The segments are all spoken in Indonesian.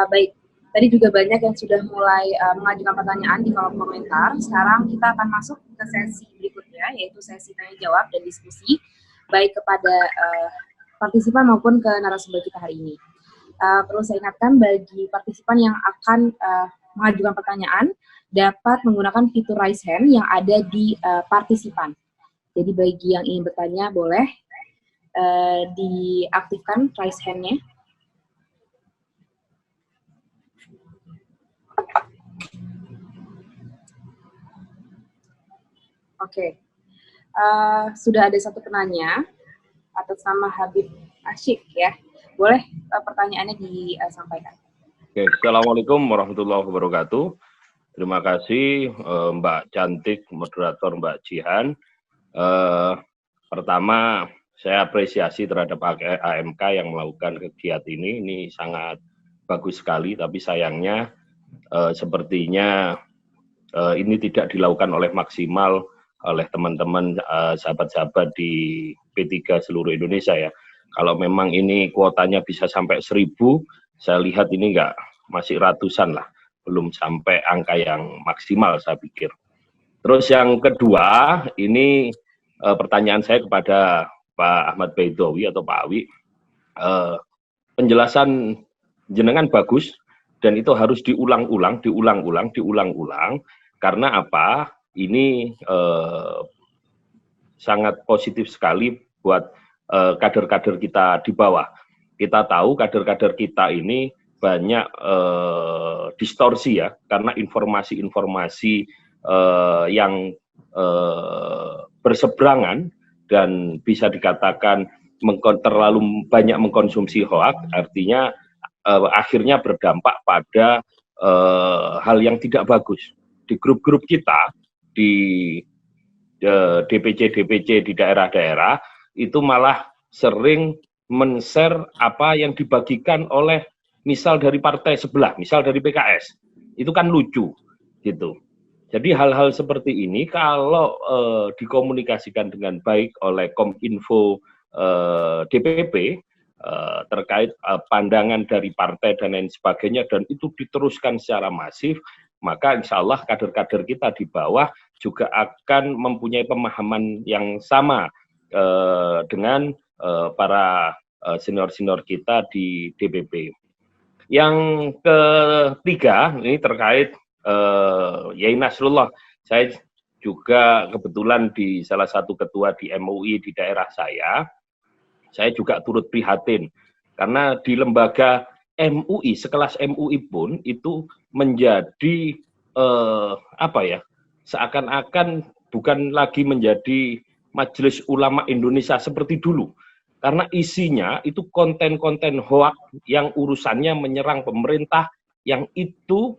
Baik, tadi juga banyak yang sudah mulai mengajukan pertanyaan di kolom komentar. Sekarang kita akan masuk ke sesi berikutnya, yaitu sesi tanya jawab dan diskusi, baik kepada partisipan maupun ke narasumber kita hari ini. Perlu saya ingatkan bagi partisipan yang akan mengajukan pertanyaan, dapat menggunakan fitur raise hand yang ada di partisipan. Jadi bagi yang ingin bertanya, boleh diaktifkan raise hand-nya. Oke, sudah ada satu penanya atas nama Habib Asyik ya. Boleh pertanyaannya disampaikan. Oke, Assalamualaikum warahmatullahi wabarakatuh. Terima kasih Mbak Cantik, moderator Mbak Jihan. Pertama, saya apresiasi terhadap AMK yang melakukan kegiatan ini. Ini sangat bagus sekali, tapi sayangnya sepertinya ini tidak dilakukan oleh maksimal oleh teman-teman sahabat-sahabat di P3 seluruh Indonesia ya. Kalau memang ini kuotanya bisa sampai 1.000, saya lihat ini masih ratusan lah, belum sampai angka yang maksimal saya pikir. Terus yang kedua, ini pertanyaan saya kepada Pak Ahmad Baidowi atau Pak Awi, penjelasan jenengan bagus dan itu harus diulang-ulang, karena apa? Ini sangat positif sekali buat kader-kader kita di bawah. Kita tahu kader-kader kita ini banyak distorsi ya, karena informasi-informasi yang berseberangan dan bisa dikatakan terlalu banyak mengkonsumsi hoak, artinya akhirnya berdampak pada hal yang tidak bagus. Di grup-grup kita, di DPC di daerah-daerah, itu malah sering men-share apa yang dibagikan oleh misal dari partai sebelah, misal dari PKS. Itu kan lucu, gitu. Jadi hal-hal seperti ini kalau dikomunikasikan dengan baik oleh Kominfo DPP terkait pandangan dari partai dan lain sebagainya, dan itu diteruskan secara masif, maka insya Allah kader-kader kita di bawah juga akan mempunyai pemahaman yang sama dengan para senior-senior kita di DPP. Yang ketiga, ini terkait Yai Nasrullah. Saya juga kebetulan di salah satu ketua di MUI di daerah saya juga turut prihatin. Karena di lembaga MUI, sekelas MUI pun itu menjadi seakan-akan bukan lagi menjadi Majelis Ulama Indonesia seperti dulu, karena isinya itu konten-konten hoak yang urusannya menyerang pemerintah, yang itu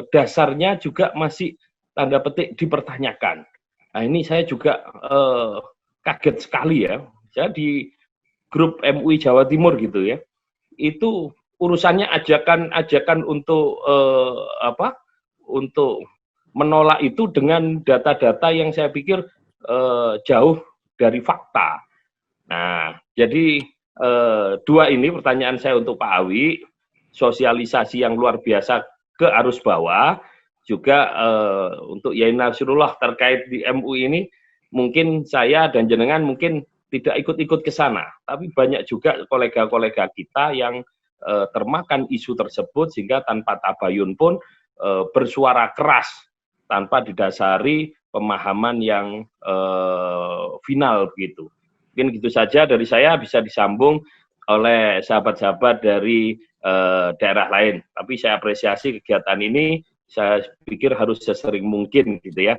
dasarnya juga masih tanda petik dipertanyakan. Nah ini saya juga kaget sekali ya, saya di grup MUI Jawa Timur gitu ya, itu urusannya ajakan untuk untuk menolak itu dengan data-data yang saya pikir jauh dari fakta. Nah, jadi dua ini pertanyaan saya untuk Pak Awi, sosialisasi yang luar biasa ke arus bawah, juga untuk Yai Nasrullah terkait di MUI ini, mungkin saya dan jenengan mungkin tidak ikut-ikut ke sana, tapi banyak juga kolega-kolega kita yang termakan isu tersebut sehingga tanpa tabayun pun bersuara keras tanpa didasari pemahaman yang final begitu. Mungkin gitu saja dari saya, bisa disambung oleh sahabat-sahabat dari daerah lain. Tapi saya apresiasi kegiatan ini, saya pikir harus sesering mungkin gitu ya.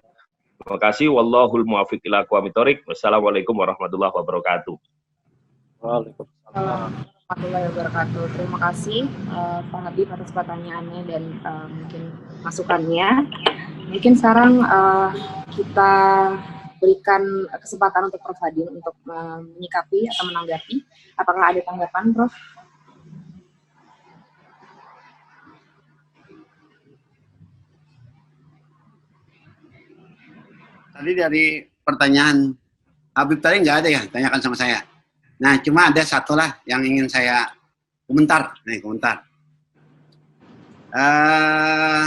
Terima kasih. Wallahul muwaffiq ila aqwamit thoriq. Wassalamualaikum warahmatullahi wabarakatuh. Waalaikumsalam warahmatullahi wabarakatuh. Terima kasih Pak Habib atas pertanyaannya dan mungkin masukannya. Mungkin sekarang kita berikan kesempatan untuk Prof. Fadil untuk menyikapi atau menanggapi. Apakah ada tanggapan, Prof? Tadi dari pertanyaan Habib tadi nggak ada ya, tanyakan sama saya. Nah, cuma ada satu lah yang ingin saya komentar. Nih, komentar. Eh,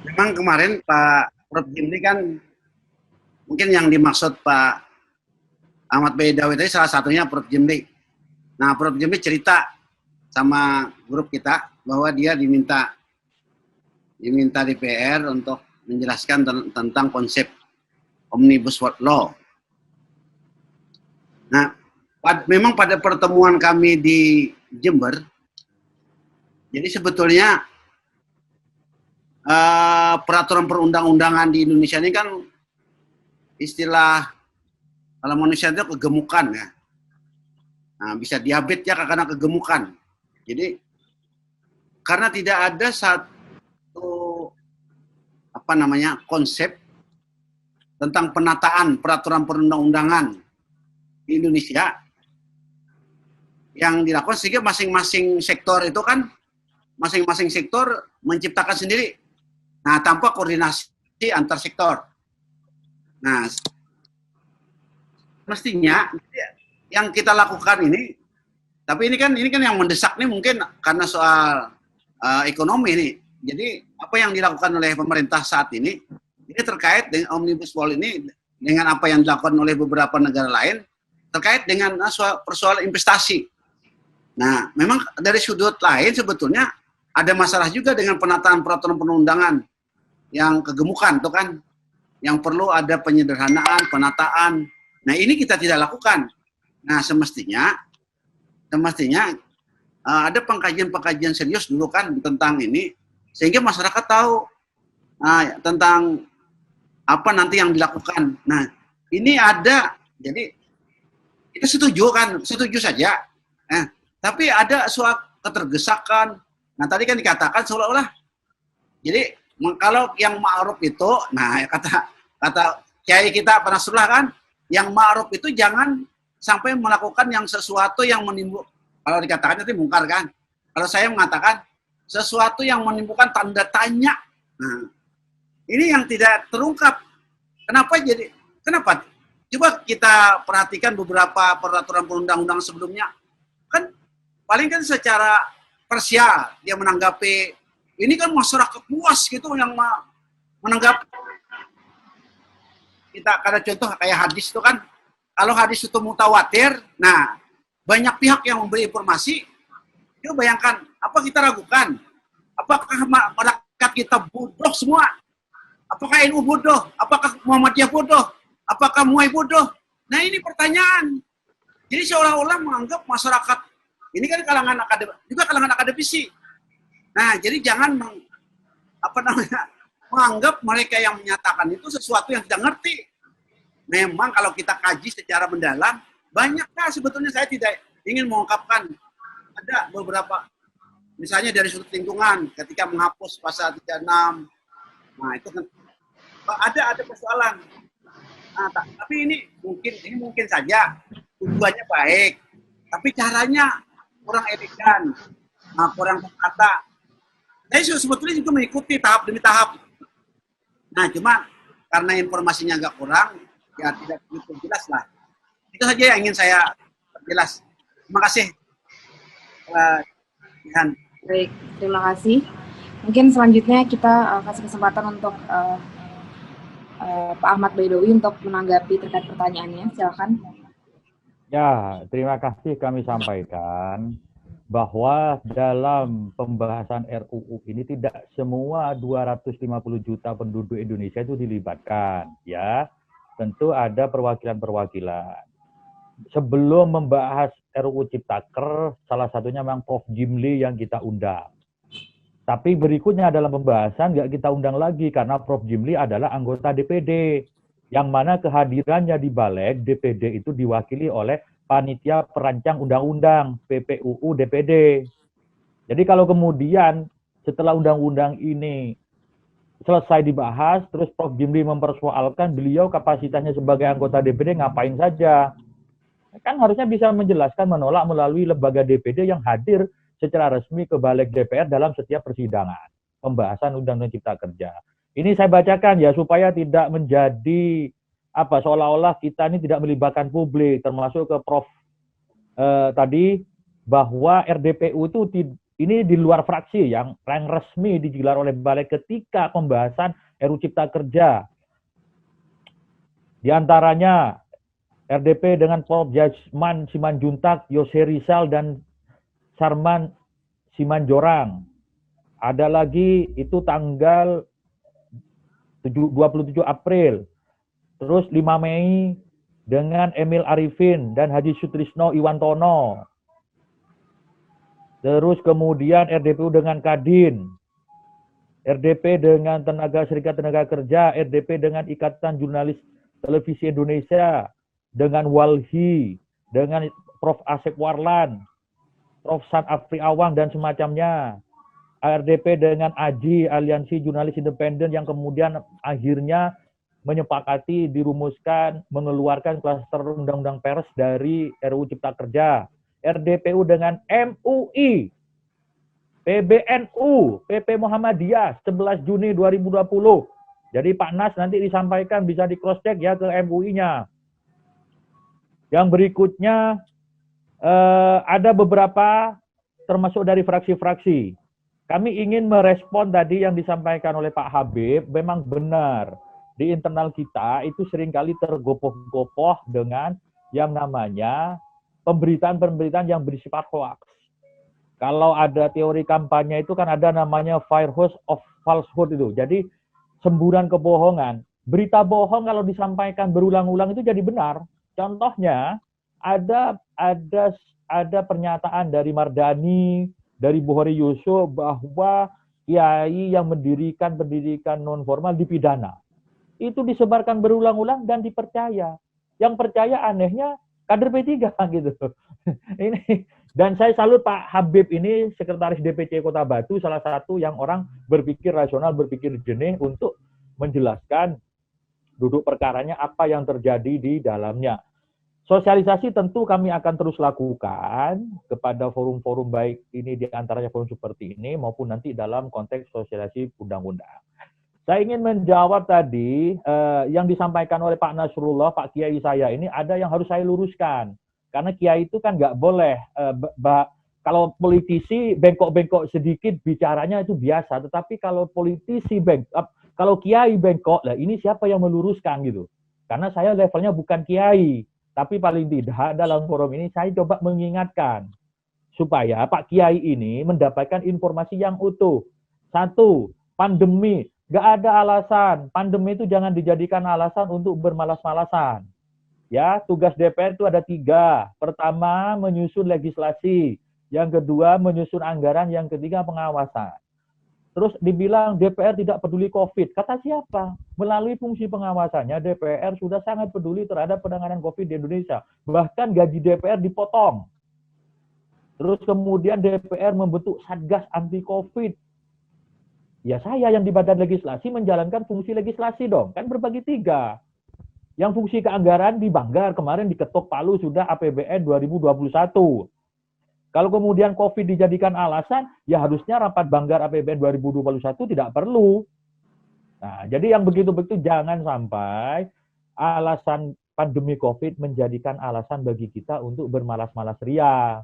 memang kemarin Pak Prof. Jimli kan mungkin yang dimaksud Pak Ahmad Baidowi tadi salah satunya Prof. Jimli. Nah, Prof. Jimli cerita sama grup kita bahwa dia diminta DPR untuk menjelaskan tentang konsep Omnibus Law. Nah, memang pada pertemuan kami di Jember, jadi sebetulnya peraturan perundang-undangan di Indonesia ini kan istilah kalau manusia itu kegemukan ya. Nah, bisa diabetes ya karena kegemukan. Jadi karena tidak ada satu konsep tentang penataan peraturan perundang-undangan di Indonesia yang dilakukan, sehingga masing-masing sektor itu kan masing-masing sektor menciptakan sendiri. Nah, tanpa koordinasi antar sektor. Nah, mestinya yang kita lakukan ini, tapi ini kan yang mendesak nih mungkin karena soal ekonomi nih. Jadi apa yang dilakukan oleh pemerintah saat ini terkait dengan Omnibus Law ini dengan apa yang dilakukan oleh beberapa negara lain terkait dengan persoalan investasi. Nah, memang dari sudut lain sebetulnya ada masalah juga dengan penataan peraturan perundangan yang kegemukan, tuh kan, yang perlu ada penyederhanaan, penataan. Nah, ini kita tidak lakukan. Nah, semestinya ada pengkajian serius dulu kan tentang ini, sehingga masyarakat tahu tentang apa nanti yang dilakukan. Nah, ini ada, jadi kita setuju saja. Tapi ada suatu ketergesakan. Nah, tadi kan dikatakan seolah-olah, jadi kalau yang ma'ruf itu, nah kata kiai kita Pak Nasrullah kan, yang ma'ruf itu jangan sampai melakukan yang sesuatu yang menimbul, kalau dikatakan nanti mungkar kan. Kalau saya mengatakan sesuatu yang menimbulkan tanda tanya. Nah, ini yang tidak terungkap. Kenapa? Coba kita perhatikan beberapa peraturan perundang-undangan sebelumnya. Kan paling kan secara parsial dia menanggapi, ini kan masyarakat luas gitu yang menanggapi. Kita kada contoh kayak hadis itu kan, kalau hadis itu mutawatir, nah banyak pihak yang memberi informasi, yuk bayangkan, apa kita ragukan? Apakah masyarakat kita bodoh semua? Apakah NU bodoh? Apakah Muhammadiyah bodoh? Apakah MUI bodoh? Nah, ini pertanyaan. Jadi seolah-olah menganggap masyarakat ini kan kalangan akademisi. Nah, jadi jangan menganggap mereka yang menyatakan itu sesuatu yang tidak ngerti. Memang kalau kita kaji secara mendalam, banyaknya sebetulnya saya tidak ingin mengungkapkan. Ada beberapa, misalnya dari sudut lingkungan, ketika menghapus pasal 36, nah itu kan ada persoalan. Nah, tapi ini mungkin saja tujuannya baik, tapi caranya kurang elegan, kurang tertata. Saya sebetulnya juga mengikuti tahap demi tahap. Nah, cuma karena informasinya agak kurang, ya tidak begitu jelas lah. Itu saja yang ingin saya perjelas. Terima kasih. Baik, terima kasih. Mungkin selanjutnya kita kasih kesempatan untuk Pak Ahmad Baidowi untuk menanggapi terkait pertanyaannya. Silakan. Ya, terima kasih kami sampaikan bahwa dalam pembahasan RUU ini tidak semua 250 juta penduduk Indonesia itu dilibatkan, ya. Tentu ada perwakilan-perwakilan. Sebelum membahas RUU Ciptaker, salah satunya memang Prof. Jimli yang kita undang. Tapi berikutnya dalam pembahasan nggak kita undang lagi karena Prof. Jimli adalah anggota DPD, yang mana kehadirannya di Balik DPD itu diwakili oleh Panitia Perancang Undang-Undang PPUU DPD. Jadi kalau kemudian setelah undang-undang ini selesai dibahas, terus Prof. Jimli mempersoalkan beliau kapasitasnya sebagai anggota DPD ngapain saja, kan harusnya bisa menjelaskan menolak melalui lembaga DPD yang hadir secara resmi ke Balik DPR dalam setiap persidangan pembahasan Undang-Undang Cipta Kerja. Ini saya bacakan ya supaya tidak menjadi seolah-olah kita ini tidak melibatkan publik, termasuk ke Prof tadi bahwa RDPU itu ini di luar fraksi yang resmi digelar oleh Balik ketika pembahasan RUU Cipta Kerja. Di antaranya RDP dengan Prof. Jasman Simanjuntak, Yose Rizal, dan Sarman Simanjorang. Ada lagi itu tanggal 27 April. Terus 5 Mei dengan Emil Arifin dan Haji Sutrisno Iwantono. Terus kemudian RDPU dengan Kadin. RDP dengan Serikat Tenaga Kerja, RDP dengan Ikatan Jurnalis Televisi Indonesia, dengan Walhi, dengan Prof. Asep Warlan, Prof. San Afri Awang, dan semacamnya. RDP dengan AJI, Aliansi Jurnalis Independen, yang kemudian akhirnya menyepakati, dirumuskan, mengeluarkan klaster Undang-Undang Pers dari RUU Cipta Kerja. RDPU dengan MUI, PBNU, PP Muhammadiyah, 11 Juni 2020. Jadi Pak Nas nanti disampaikan, bisa di cross check ya ke MUI-nya. Yang berikutnya ada beberapa termasuk dari fraksi-fraksi. Kami ingin merespon tadi yang disampaikan oleh Pak Habib, memang benar. Di internal kita itu seringkali tergopoh-gopoh dengan yang namanya pemberitaan-pemberitaan yang bersifat hoax. Kalau ada teori kampanye itu kan ada namanya fire hose of falsehood itu. Jadi semburan kebohongan. Berita bohong kalau disampaikan berulang-ulang itu jadi benar. Contohnya ada pernyataan dari Mardani, dari Bukhari Yusuf bahwa kiai yang mendirikan pendidikan non formal dipidana. Itu disebarkan berulang-ulang dan dipercaya. Yang percaya anehnya kader P3 gitu. Ini, dan saya salut Pak Habib ini, sekretaris DPC Kota Batu, salah satu yang orang berpikir rasional, berpikir jernih untuk menjelaskan duduk perkaranya apa yang terjadi di dalamnya. Sosialisasi tentu kami akan terus lakukan kepada forum-forum baik ini, di antaranya forum seperti ini maupun nanti dalam konteks sosialisasi undang-undang. Saya ingin menjawab tadi yang disampaikan oleh Pak Nasrullah, Pak Kiai saya ini, ada yang harus saya luruskan. Karena Kiai itu kan nggak boleh, kalau politisi bengkok-bengkok sedikit bicaranya itu biasa, tetapi kalau politisi kalau Kiai bengkok, lah ini siapa yang meluruskan gitu. Karena saya levelnya bukan Kiai, tapi paling tidak dalam forum ini saya coba mengingatkan supaya Pak Kiai ini mendapatkan informasi yang utuh. Satu, pandemi. Nggak ada alasan. Pandemi itu jangan dijadikan alasan untuk bermalas-malasan. Ya, tugas DPR itu ada 3. Pertama, menyusun legislasi. Yang kedua, menyusun anggaran. Yang ketiga, pengawasan. Terus dibilang DPR tidak peduli COVID. Kata siapa? Melalui fungsi pengawasannya, DPR sudah sangat peduli terhadap penanganan COVID di Indonesia. Bahkan gaji DPR dipotong. Terus kemudian DPR membentuk Satgas anti COVID. Ya saya yang di badan legislasi menjalankan fungsi legislasi dong. Kan berbagi 3. Yang fungsi keanggaran di Banggar, kemarin diketok palu sudah APBN 2021. Kalau kemudian COVID dijadikan alasan, ya harusnya rapat Banggar APBN 2021 tidak perlu. Nah, jadi yang begitu-begitu jangan sampai alasan pandemi COVID menjadikan alasan bagi kita untuk bermalas-malas ria.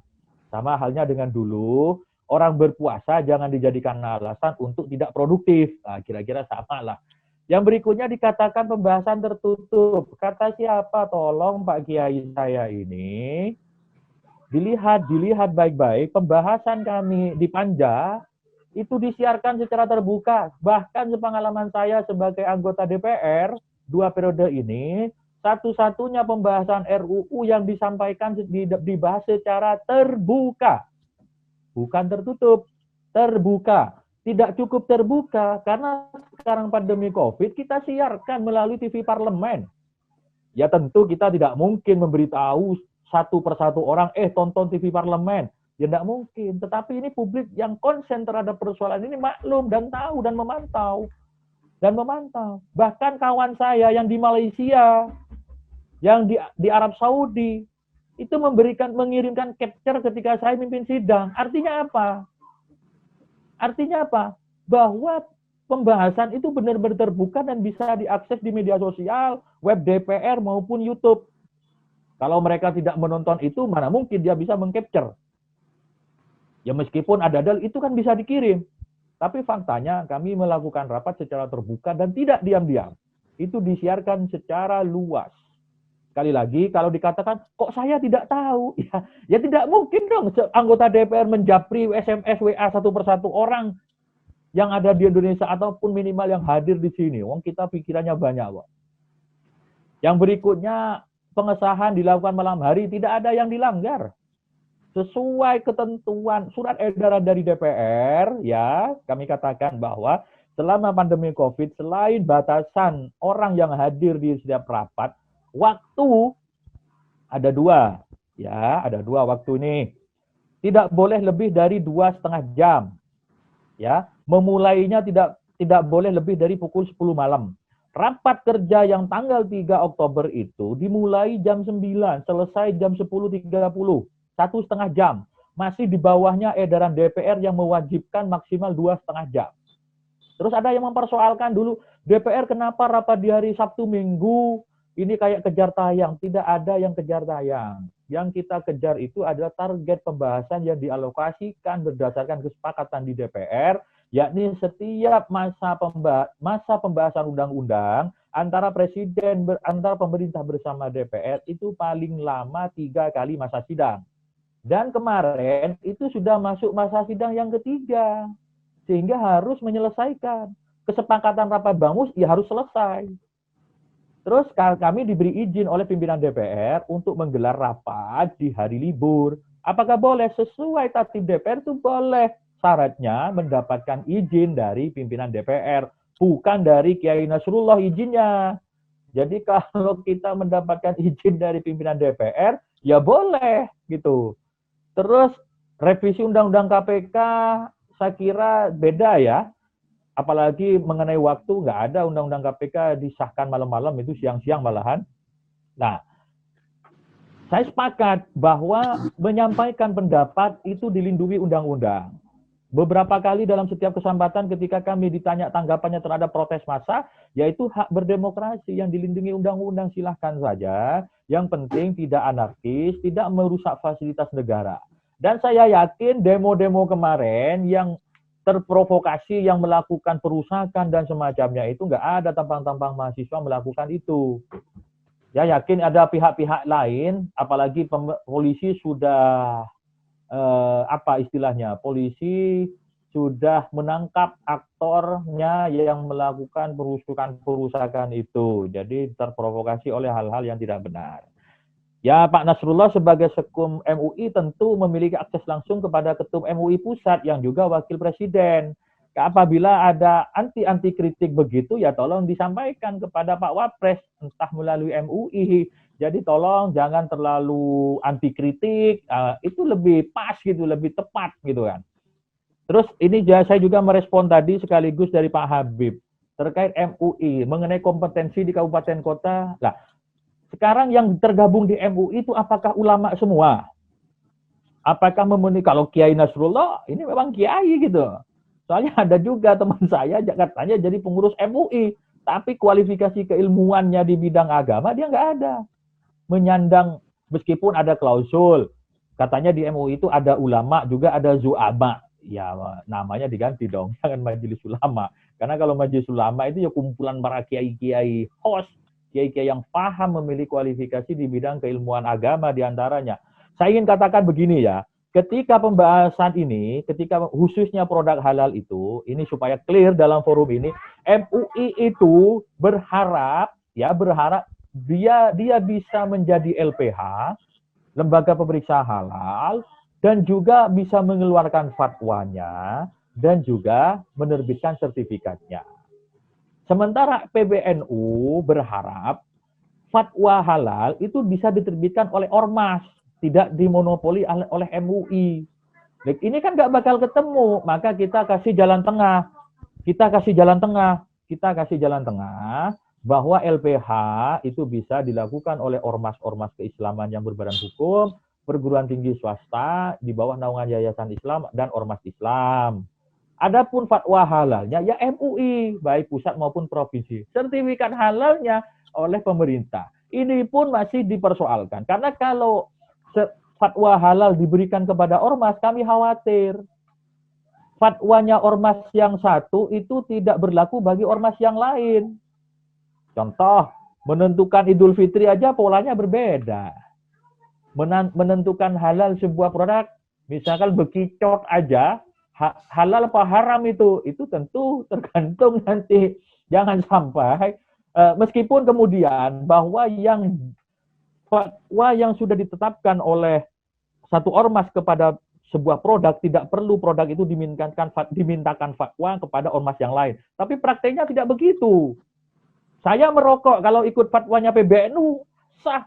Sama halnya dengan dulu, orang berpuasa jangan dijadikan alasan untuk tidak produktif. Nah, kira-kira sama lah. Yang berikutnya dikatakan pembahasan tertutup. Kata siapa? Tolong Pak Kiai saya ini dilihat baik-baik. Pembahasan kami di Panja itu disiarkan secara terbuka. Bahkan sepengalaman saya sebagai anggota DPR 2 periode ini, satu-satunya pembahasan RUU yang disampaikan dibahas secara terbuka. Bukan tertutup, terbuka. Tidak cukup terbuka, karena sekarang pandemi COVID, kita siarkan melalui TV parlemen. Ya tentu kita tidak mungkin memberitahu satu persatu orang, tonton TV parlemen. Ya tidak mungkin. Tetapi ini publik yang konsen terhadap persoalan ini maklum dan tahu dan memantau. Bahkan kawan saya yang di Malaysia, yang di Arab Saudi, itu mengirimkan capture ketika saya mimpin sidang. Artinya apa? Bahwa pembahasan itu benar-benar terbuka dan bisa diakses di media sosial, web DPR maupun YouTube. Kalau mereka tidak menonton itu, mana mungkin dia bisa mengcapture. Ya meskipun ada dalil itu kan bisa dikirim. Tapi faktanya kami melakukan rapat secara terbuka dan tidak diam-diam. Itu disiarkan secara luas. Sekali lagi, kalau dikatakan, kok saya tidak tahu? Ya tidak mungkin dong anggota DPR menjapri SMS, WA satu persatu orang yang ada di Indonesia ataupun minimal yang hadir di sini. Wong kita pikirannya banyak kok. Yang berikutnya, pengesahan dilakukan malam hari, tidak ada yang dilanggar. Sesuai ketentuan surat edaran dari DPR, ya kami katakan bahwa selama pandemi COVID, selain batasan orang yang hadir di setiap rapat, waktu ada dua, ya ada dua waktu ini. Tidak boleh lebih dari 2,5 jam, ya. Memulainya tidak boleh lebih dari pukul 10 malam. Rapat kerja yang tanggal 3 Oktober itu dimulai jam 9, selesai jam 10.30. 1,5 jam. Masih di bawahnya edaran DPR yang mewajibkan maksimal 2,5 jam. Terus ada yang mempersoalkan dulu, DPR kenapa rapat di hari Sabtu Minggu, ini kayak kejar tayang. Tidak ada yang kejar tayang. Yang kita kejar itu adalah target pembahasan yang dialokasikan berdasarkan kesepakatan di DPR, yakni setiap masa pembahasan undang-undang, antara pemerintah bersama DPR itu paling lama 3 kali masa sidang. Dan kemarin itu sudah masuk masa sidang yang ketiga. Sehingga harus menyelesaikan. Kesepakatan rapat bamus ya harus selesai. Terus kami diberi izin oleh pimpinan DPR untuk menggelar rapat di hari libur. Apakah boleh? Sesuai tatib DPR itu boleh. Syaratnya mendapatkan izin dari pimpinan DPR. Bukan dari Kiai Nasrullah izinnya. Jadi kalau kita mendapatkan izin dari pimpinan DPR, ya boleh gitu. Terus revisi Undang-Undang KPK saya kira beda ya. Apalagi mengenai waktu, nggak ada Undang-Undang KPK disahkan malam-malam, itu siang-siang malahan. Nah, saya sepakat bahwa menyampaikan pendapat itu dilindungi undang-undang. Beberapa kali dalam setiap kesempatan ketika kami ditanya tanggapannya terhadap protes massa, yaitu hak berdemokrasi yang dilindungi undang-undang, silahkan saja. Yang penting tidak anarkis, tidak merusak fasilitas negara. Dan saya yakin demo-demo kemarin yang terprovokasi, yang melakukan perusakan dan semacamnya itu nggak ada tampang-tampang mahasiswa melakukan itu. Ya yakin ada pihak-pihak lain, apalagi polisi sudah polisi sudah menangkap aktornya yang melakukan perusakan itu. Jadi terprovokasi oleh hal-hal yang tidak benar. Ya Pak Nasrullah sebagai Sekum MUI tentu memiliki akses langsung kepada Ketum MUI Pusat yang juga Wakil Presiden. Apabila ada anti kritik begitu, ya tolong disampaikan kepada Pak Wapres, entah melalui MUI. Jadi tolong jangan terlalu anti kritik, itu lebih pas gitu, lebih tepat gitu kan. Terus ini saya juga merespon tadi sekaligus dari Pak Habib terkait MUI mengenai kompetensi di kabupaten kota. Nah, sekarang yang tergabung di MUI itu apakah ulama semua? Apakah memenuhi, kalau Kiai Nasrullah ini memang Kiai gitu. Soalnya ada juga teman saya katanya jadi pengurus MUI, tapi kualifikasi keilmuannya di bidang agama dia nggak ada. Menyandang, meskipun ada klausul, katanya di MUI itu ada ulama juga ada zu'ama. Ya namanya diganti dong, jangan majelis ulama. Karena kalau majelis ulama itu ya kumpulan para kiai-kiai host, kiai-kiai yang paham, memiliki kualifikasi di bidang keilmuan agama diantaranya. Saya ingin katakan begini ya, ketika pembahasan ini, ketika khususnya produk halal itu, ini supaya clear dalam forum ini, MUI itu berharap dia bisa menjadi LPH, lembaga pemeriksa halal, dan juga bisa mengeluarkan fatwanya, dan juga menerbitkan sertifikatnya. Sementara PBNU berharap fatwa halal itu bisa diterbitkan oleh ormas, tidak dimonopoli oleh MUI. Ini kan nggak bakal ketemu, maka kita kasih jalan tengah. Kita kasih jalan tengah bahwa LPH itu bisa dilakukan oleh ormas-ormas keislaman yang berbadan hukum, perguruan tinggi swasta di bawah naungan Yayasan Islam dan ormas Islam. Adapun fatwa halalnya ya MUI, baik pusat maupun provinsi. Sertifikat halalnya oleh pemerintah. Ini pun masih dipersoalkan. Karena kalau fatwa halal diberikan kepada ormas, kami khawatir fatwanya ormas yang satu itu tidak berlaku bagi ormas yang lain. Contoh, menentukan Idul Fitri aja polanya berbeda. Menentukan halal sebuah produk, misalkan bekicot aja, halal apa haram itu tentu tergantung nanti. Jangan sampai, meskipun kemudian bahwa fatwa yang sudah ditetapkan oleh satu ormas kepada sebuah produk, tidak perlu produk itu dimintakan fatwa kepada ormas yang lain. Tapi prakteknya tidak begitu. Saya merokok kalau ikut fatwanya PBNU, sah.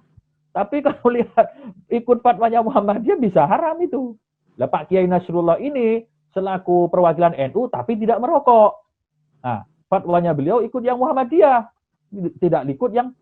Tapi kalau lihat ikut fatwanya Muhammadiyah bisa haram itu. Lah Pak Kiai Nasrullah ini selaku perwakilan NU tapi tidak merokok. Nah, fatwanya beliau ikut yang Muhammadiyah, tidak ikut yang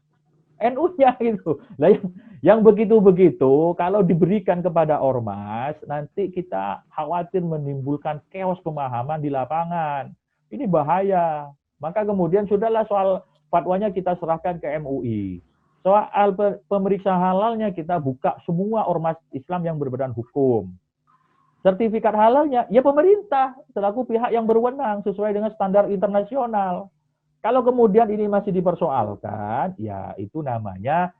NU-nya gitu. Lah yang begitu-begitu kalau diberikan kepada ormas, nanti kita khawatir menimbulkan chaos pemahaman di lapangan. Ini bahaya. Maka kemudian sudahlah soal fatwanya kita serahkan ke MUI. Soal pemeriksa halalnya kita buka semua ormas Islam yang berbadan hukum. Sertifikat halalnya ya pemerintah selaku pihak yang berwenang sesuai dengan standar internasional. Kalau kemudian ini masih dipersoalkan, ya itu namanya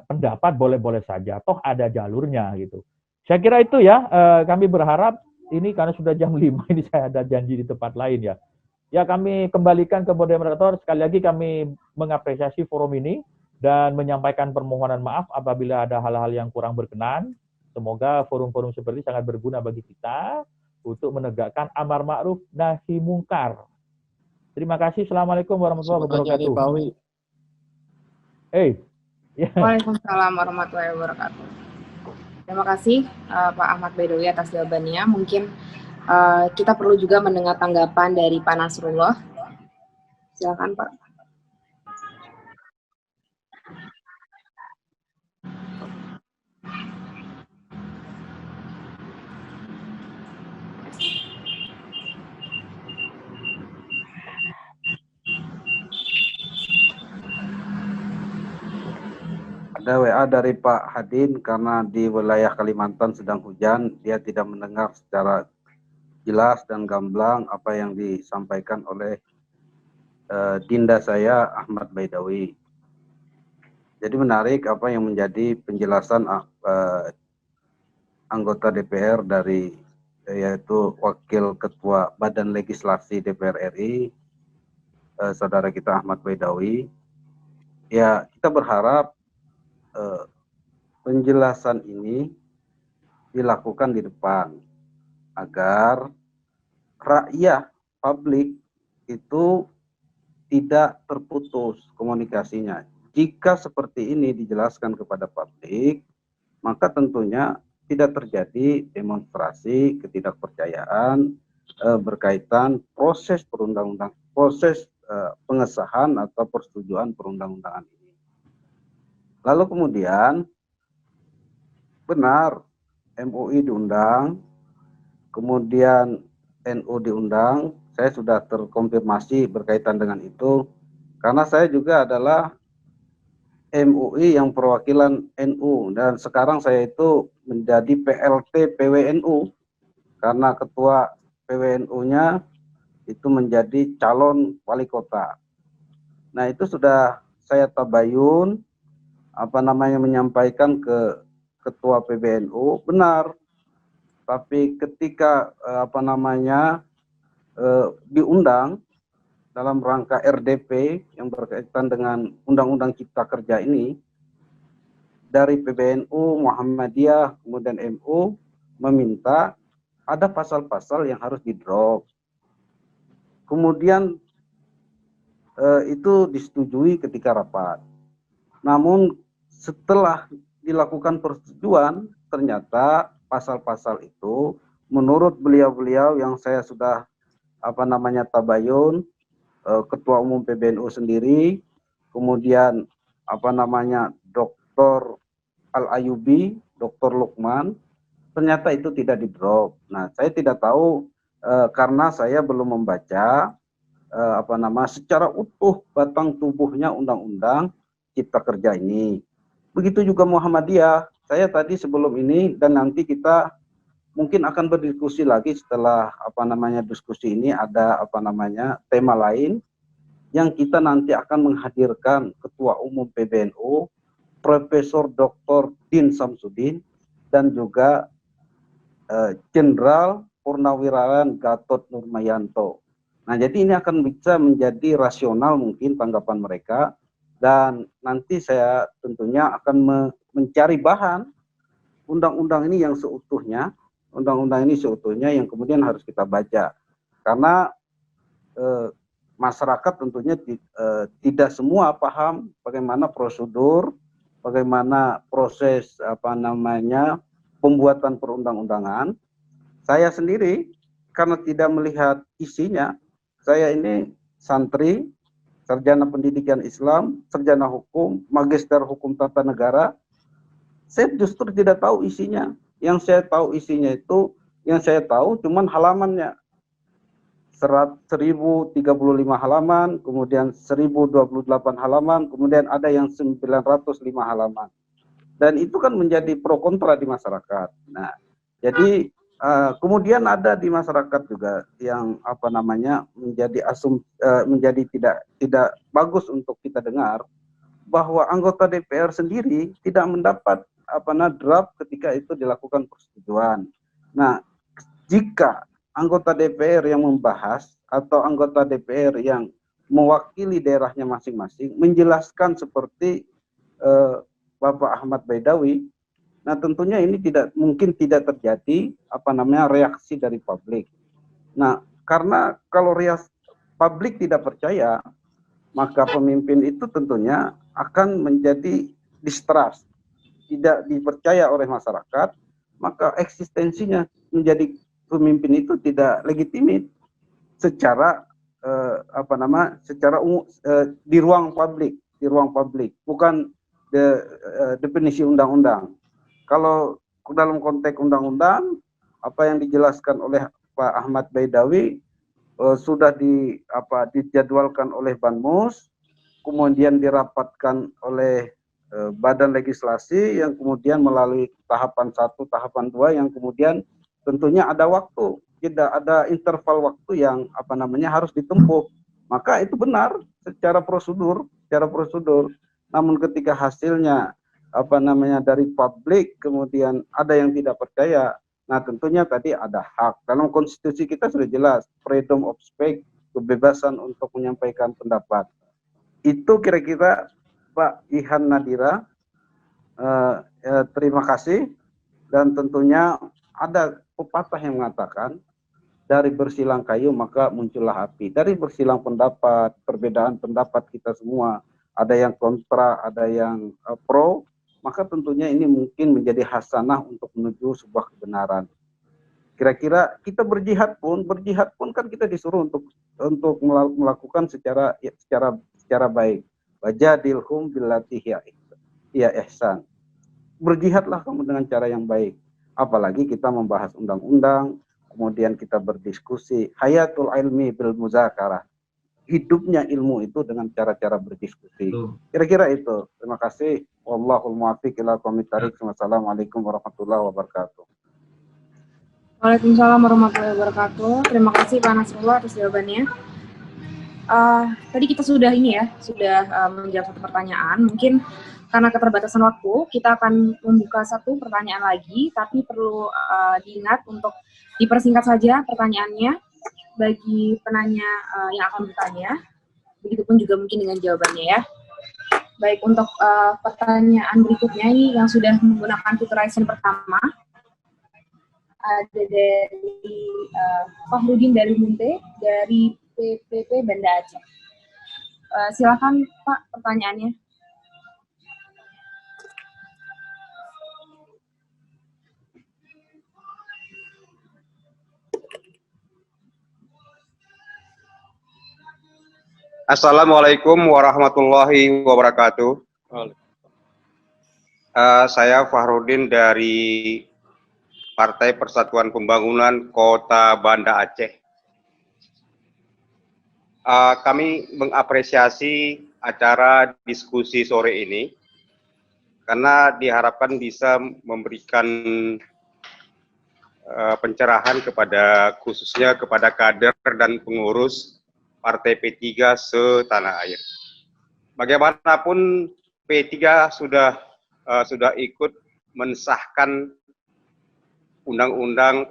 pendapat boleh-boleh saja. Toh ada jalurnya gitu. Saya kira itu ya. Kami berharap ini karena sudah jam 5 ini saya ada janji di tempat lain ya. Ya kami kembalikan ke moderator. Sekali lagi kami mengapresiasi forum ini dan menyampaikan permohonan maaf apabila ada hal-hal yang kurang berkenan. Semoga forum-forum seperti ini sangat berguna bagi kita untuk menegakkan amar ma'ruf nahi mungkar. Terima kasih. Assalamualaikum warahmatullahi wabarakatuh. Waalaikumsalam warahmatullahi wabarakatuh. Terima kasih Pak Ahmad Baidowi atas jawabannya. Mungkin kita perlu juga mendengar tanggapan dari Pak Nasrullah. Silakan Pak. Ada WA dari Pak Hadin karena di wilayah Kalimantan sedang hujan, dia tidak mendengar secara jelas dan gamblang apa yang disampaikan oleh Dinda saya Ahmad Baidowi. Jadi menarik apa yang menjadi penjelasan anggota DPR dari yaitu Wakil Ketua Badan Legislasi DPR RI, saudara kita Ahmad Baidowi. Ya kita berharap penjelasan ini dilakukan di depan agar rakyat publik itu tidak terputus komunikasinya. Jika seperti ini dijelaskan kepada publik, maka tentunya tidak terjadi demonstrasi ketidakpercayaan berkaitan proses perundang-undang, proses pengesahan atau persetujuan perundang-undangan ini. Lalu kemudian benar MUI diundang, kemudian NU diundang. Saya sudah terkonfirmasi berkaitan dengan itu karena saya juga adalah MUI yang perwakilan NU dan sekarang saya itu menjadi PLT PWNU karena ketua PWNU-nya itu menjadi calon wali kota. Nah itu sudah saya tabayun menyampaikan ke ketua PBNU benar, tapi ketika diundang dalam rangka RDP yang berkaitan dengan Undang-Undang Cipta Kerja ini dari PBNU, Muhammadiyah, kemudian MU meminta ada pasal-pasal yang harus di-drop. Kemudian itu disetujui ketika rapat. Namun setelah dilakukan persetujuan, ternyata pasal-pasal itu menurut beliau-beliau yang saya sudah tabayun, Ketua Umum PBNU sendiri, kemudian Dr. Al-Ayubi, Dr. Lukman, ternyata itu tidak di-drop. Nah, saya tidak tahu karena saya belum membaca secara utuh batang tubuhnya Undang-Undang Cipta Kerja ini. Begitu juga Muhammadiyah, saya tadi sebelum ini dan nanti kita mungkin akan berdiskusi lagi setelah diskusi ini ada tema lain yang kita nanti akan menghadirkan Ketua Umum PBNU Profesor Dr. Din Samsudin dan juga Jenderal Purnawirawan Gatot Nurmayanto. Nah, jadi ini akan bisa menjadi rasional mungkin tanggapan mereka, dan nanti saya tentunya akan mencari bahan undang-undang ini seutuhnya yang kemudian harus kita baca. Karena masyarakat tentunya tidak semua paham bagaimana prosedur, bagaimana proses pembuatan perundang-undangan. Saya sendiri karena tidak melihat isinya, saya ini santri, sarjana pendidikan Islam, sarjana hukum, magister hukum tata negara. Saya justru tidak tahu isinya. Yang saya tahu isinya itu, yang saya tahu cuman halamannya. 1035 halaman, kemudian 1028 halaman, kemudian ada yang 905 halaman. Dan itu kan menjadi pro kontra di masyarakat. Nah, jadi kemudian ada di masyarakat juga yang menjadi tidak bagus untuk kita dengar, bahwa anggota DPR sendiri tidak mendapat draft ketika itu dilakukan persetujuan. Nah, jika anggota DPR yang membahas atau anggota DPR yang mewakili daerahnya masing-masing menjelaskan seperti Bapak Ahmad Baidawi, nah tentunya ini tidak terjadi reaksi dari publik. Nah, karena kalau publik tidak percaya, maka pemimpin itu tentunya akan menjadi distrust, tidak dipercaya oleh masyarakat, maka eksistensinya menjadi pemimpin itu tidak legitimit secara di ruang publik, bukan definisi undang-undang. Kalau dalam konteks undang-undang, apa yang dijelaskan oleh Pak Ahmad Baidawi sudah dijadwalkan oleh Banmus, kemudian dirapatkan oleh Badan Legislasi, yang kemudian melalui tahapan 1, tahapan 2, yang kemudian tentunya ada waktu, tidak ada interval waktu yang harus ditempuh. Maka itu benar secara prosedur. Namun ketika hasilnya dari publik kemudian ada yang tidak percaya, nah tentunya tadi ada hak. Dalam konstitusi kita sudah jelas freedom of speech, kebebasan untuk menyampaikan pendapat. Itu kira-kira Pak Ihan Nadira. Terima kasih. Dan tentunya ada pepatah yang mengatakan dari bersilang kayu maka muncullah api. Dari bersilang pendapat, perbedaan pendapat kita semua, ada yang kontra, ada yang pro, maka tentunya ini mungkin menjadi hasanah untuk menuju sebuah kebenaran. Kira-kira kita berjihad pun kan kita disuruh untuk melakukan secara baik. Wajadilhum billati hiya ihsan. Berjihadlah kamu dengan cara yang baik. Apalagi kita membahas undang-undang, kemudian kita berdiskusi. Hayatul ilmi bil muzakarah. Hidupnya ilmu itu dengan cara-cara berdiskusi. Kira-kira itu. Terima kasih. Wallahul muwaffiq ila aqwamit thariq. Wassalamualaikum warahmatullahi wabarakatuh. Waalaikumsalam warahmatullahi wabarakatuh. Terima kasih Pak Nasrullah atas jawabannya. Tadi kita sudah menjawab satu pertanyaan. Mungkin karena keterbatasan waktu, kita akan membuka satu pertanyaan lagi, tapi perlu diingat untuk dipersingkat saja pertanyaannya bagi penanya yang akan bertanya. Begitupun juga mungkin dengan jawabannya ya. Baik, untuk pertanyaan berikutnya ini yang sudah menggunakan filteration pertama, ada dari Fahrudin dari Munte, dari PPP Banda Aceh. Silakan Pak pertanyaannya. Assalamualaikum warahmatullahi wabarakatuh. Saya Fahrudin dari Partai Persatuan Pembangunan Kota Banda Aceh. Kami mengapresiasi acara diskusi sore ini karena diharapkan bisa memberikan pencerahan kepada khususnya kepada kader dan pengurus Partai P3 setanah air. Bagaimanapun P3 sudah ikut mensahkan Undang-Undang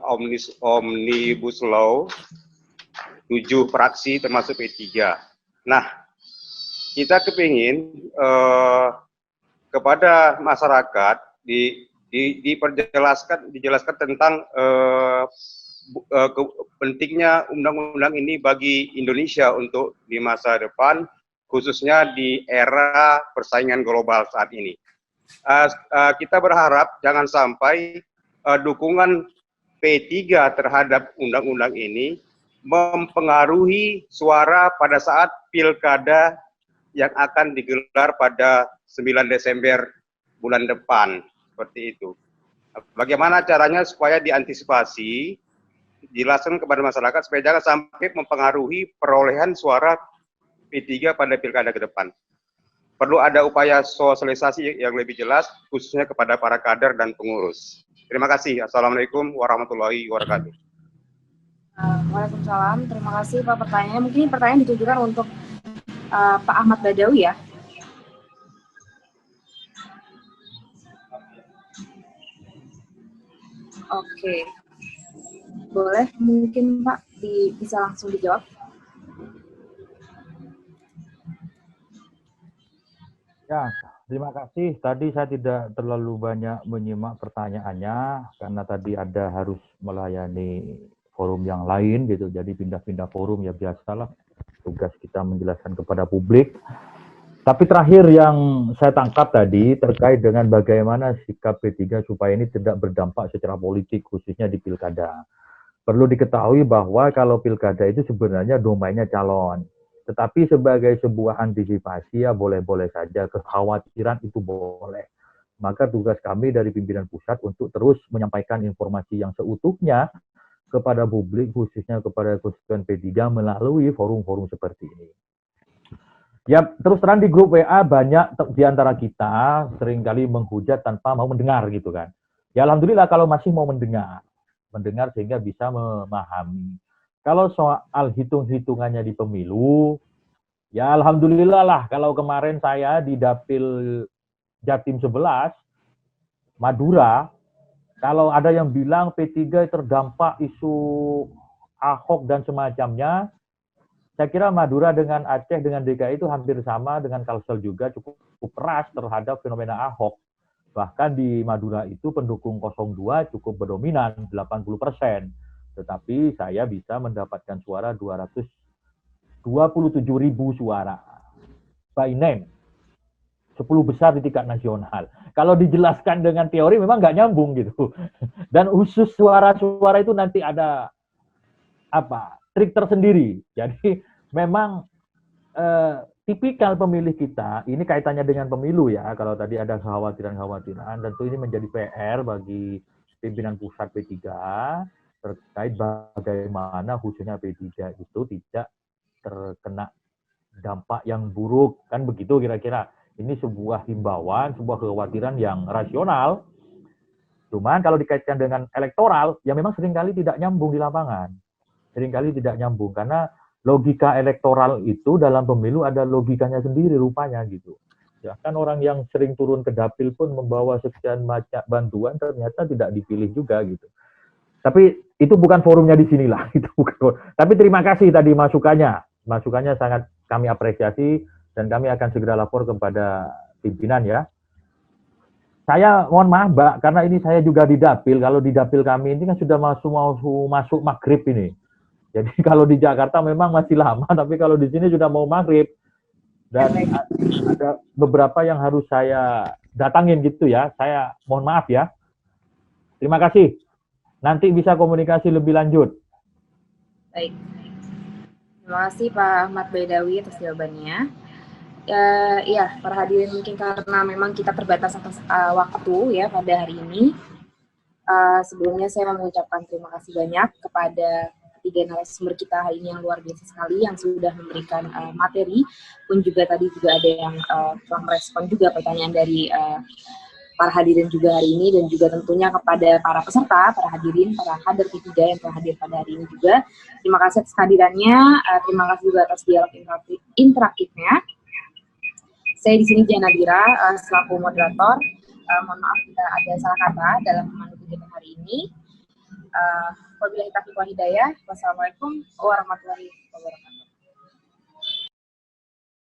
Omnibus Law 7 fraksi termasuk P3. Nah, kita kepingin kepada masyarakat dijelaskan tentang pentingnya undang-undang ini bagi Indonesia untuk di masa depan, khususnya di era persaingan global saat ini. Kita berharap jangan sampai dukungan P3 terhadap undang-undang ini mempengaruhi suara pada saat pilkada yang akan digelar pada 9 Desember bulan depan, seperti itu. Bagaimana caranya supaya diantisipasi, jelaskan kepada masyarakat supaya jangan sampai mempengaruhi perolehan suara P3 pada pilkada ke depan. Perlu ada upaya sosialisasi yang lebih jelas, khususnya kepada para kader dan pengurus. Terima kasih. Assalamualaikum warahmatullahi wabarakatuh. Waalaikumsalam. Terima kasih Pak pertanyaannya. Mungkin pertanyaan ditujukan untuk Pak Ahmad Badawi ya. Oke. Boleh mungkin Pak bisa langsung dijawab. Ya, terima kasih. Tadi saya tidak terlalu banyak menyimak pertanyaannya karena tadi ada harus melayani forum yang lain gitu. Jadi pindah-pindah forum ya biasalah. Tugas kita menjelaskan kepada publik. Tapi terakhir yang saya tangkap tadi terkait dengan bagaimana sikap P3 supaya ini tidak berdampak secara politik khususnya di pilkada. Perlu diketahui bahwa kalau pilkada itu sebenarnya domainnya calon. Tetapi sebagai sebuah antisipasi ya boleh-boleh saja, kekhawatiran itu boleh. Maka tugas kami dari pimpinan pusat untuk terus menyampaikan informasi yang seutuhnya kepada publik, khususnya kepada konstituen P3 melalui forum-forum seperti ini. Ya, terus terang di grup WA banyak di antara kita seringkali menghujat tanpa mau mendengar gitu kan. Ya alhamdulillah kalau masih mau mendengar sehingga bisa memahami. Kalau soal hitung-hitungannya di pemilu, ya alhamdulillah lah kalau kemarin saya di Dapil Jatim 11, Madura, kalau ada yang bilang P3 terdampak isu Ahok dan semacamnya, saya kira Madura dengan Aceh dengan DKI itu hampir sama, dengan Kalsel juga cukup keras terhadap fenomena Ahok. Bahkan di Madura itu pendukung 02 cukup berdominan 80%. Tetapi saya bisa mendapatkan suara 227.000 suara. By name. 10 besar di tingkat nasional. Kalau dijelaskan dengan teori memang nggak nyambung gitu. Dan khusus suara-suara itu nanti ada trik tersendiri. Jadi memang tipikal pemilih kita, ini kaitannya dengan pemilu ya, kalau tadi ada kekhawatiran-kekhawatiran, tentu ini menjadi PR bagi pimpinan pusat P3 terkait bagaimana khususnya P3 itu tidak terkena dampak yang buruk, kan begitu kira-kira. Ini sebuah himbauan, sebuah kekhawatiran yang rasional, cuman kalau dikaitkan dengan elektoral, ya memang seringkali tidak nyambung di lapangan. Seringkali tidak nyambung, karena logika elektoral itu dalam pemilu ada logikanya sendiri rupanya gitu. Ya kan orang yang sering turun ke dapil pun membawa sekian banyak bantuan ternyata tidak dipilih juga gitu. Tapi itu bukan forumnya di sinilah. Itu bukan. Tapi terima kasih tadi masukannya. Masukannya sangat kami apresiasi dan kami akan segera lapor kepada pimpinan ya. Saya mohon maaf Mbak, karena ini saya juga di dapil. Kalau di dapil kami ini kan sudah masuk maghrib ini. Jadi kalau di Jakarta memang masih lama, tapi kalau di sini sudah mau maghrib. Dan ada beberapa yang harus saya datangin gitu ya. Saya mohon maaf ya. Terima kasih. Nanti bisa komunikasi lebih lanjut. Baik. Terima kasih Pak Ahmad Badawi atas jawabannya. Ya, para hadirin mungkin karena memang kita terbatas atas waktu ya pada hari ini. Sebelumnya saya mengucapkan terima kasih banyak kepada ketiga narasumber kita hari ini yang luar biasa sekali, yang sudah memberikan materi, pun juga tadi juga ada yang telah merespon juga pertanyaan dari para hadirin juga hari ini, dan juga tentunya kepada para peserta, para hadirin, para kader P3 yang telah hadir pada hari ini juga. Terima kasih atas kehadirannya, terima kasih juga atas dialog interaktifnya. Saya di sini Diana Dira, selaku moderator. Mohon maaf jika ada salah kata dalam memandu kegiatan hari ini. Wabillahi taufiq wal hidayah. Wassalamualaikum warahmatullahi wabarakatuh.